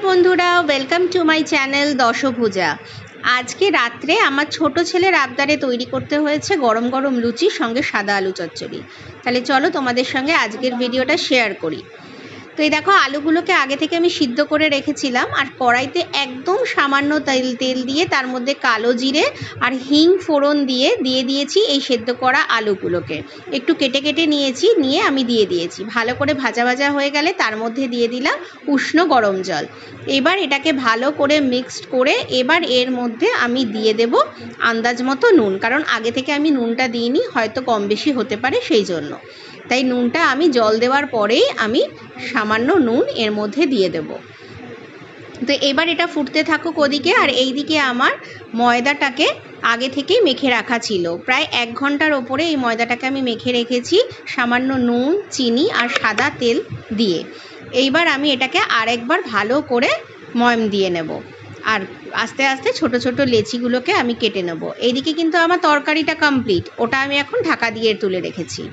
বন্ধুরা, welcome to my channel দশভুজা। আজকে রাত্রে আমার ছোট ছেলের আবদারে তৈরি করতে হয়েছে গরম গরম লুচির সঙ্গে সাদা আলু চচ্চড়ি। তাহলে চলো তোমাদের সঙ্গে আজকের ভিডিওটা শেয়ার করি। তো এই দেখো, আলুগুলোকে আগে থেকে আমি সিদ্ধ করে রেখেছিলাম, আর কড়াইতে একদম সামান্য তেল দিয়ে তার মধ্যে কালো জিরে আর হিং ফোড়ন দিয়ে দিয়েছি এই সেদ্ধ করা আলুগুলোকে। একটু কেটে কেটে নিয়ে আমি দিয়ে দিয়েছি। ভালো করে ভাজা ভাজা হয়ে গেলে তার মধ্যে দিয়ে দিলাম উষ্ণ গরম জল। এবার এটাকে ভালো করে মিক্সড করে এবার এর মধ্যে আমি দিয়ে দেব আন্দাজ মতো নুন, কারণ আগে থেকে আমি নুনটা দিইনি, হয়তো কম বেশি হতে পারে, সেই জন্য তাই নুনটা আমি জল দেওয়ার পরেই আমি সামান্য নুন এর মধ্যে দিয়ে দেব। তো এবার এটা ফুটতে থাকুক ওদিকে, আর এই দিকে আমার ময়দাটাকে আগে থেকেই মেখে রাখা ছিল। প্রায় 1 ঘন্টার ওপরে এই ময়দাটাকে আমি মেখে রেখেছি সামান্য নুন, চিনি আর সাদা তেল দিয়ে। এইবার আমি এটাকে আরেকবার ভালো করে ময়ম দিয়ে নেব, আর আস্তে আস্তে ছোট ছোট লেচিগুলোকে আমি কেটে নেব। এইদিকে কিন্তু আমার তরকারিটা কমপ্লিট, ওটা আমি এখন ঢাকা দিয়ে তুলে রেখেছি।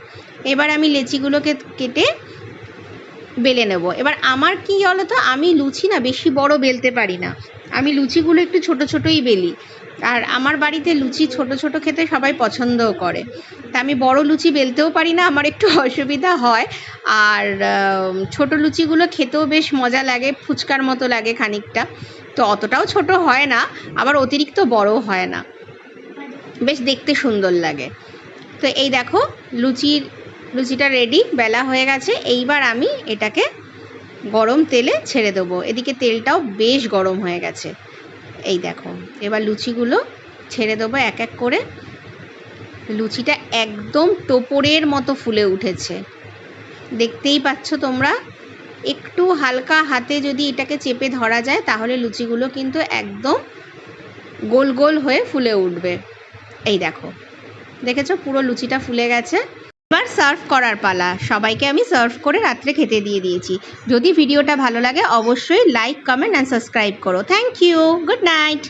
এবার আমি লেচিগুলোকে কেটে বেলে নেব। এবার আমার কি বলো তো, আমি লুচি না বেশি বড় বেলতে পারি না, আমি লুচিগুলো একটু ছোট ছোটই বেলি। আর আমার বাড়িতে লুচি ছোট ছোট খেতে সবাই পছন্দও করে, তা আমি বড় লুচি বেলতেও পারি না, আমার একটু অসুবিধা হয়। আর ছোট লুচিগুলো খেতেও বেশ মজা লাগে, ফুচকার মতো লাগে খানিকটা। তো অতটাও ছোট হয় না, আবার অতিরিক্ত বড়ও হয় না, বেশ দেখতে সুন্দর লাগে। তো এই দেখো, লুচিটা রেডি, বেলা হয়ে গেছে। এইবার আমি এটাকে গরম তেলে ছেড়ে দেবো। এদিকে তেলটাও বেশ গরম হয়ে গেছে। এই দেখো, এবার লুচিগুলো ছেড়ে দেবো এক এক করে। লুচিটা একদম টোপরের মতো ফুলে উঠেছে, দেখতেই পাচ্ছ তোমরা। একটু হালকা হাতে যদি এটাকে চেপে ধরা যায় তাহলে লুচিগুলো কিন্তু একদম গোল গোল হয়ে ফুলে উঠবে। এই দেখো, দেখেছো পুরো লুচিটা ফুলে গেছে। এবার সার্ভ করার পালা। সবাইকে আমি সার্ভ করে রাত্রে খেতে দিয়ে দিয়েছি। যদি ভিডিওটা ভালো লাগে অবশ্যই লাইক, কমেন্ট অ্যান্ড সাবস্ক্রাইব করো। Thank you, good night.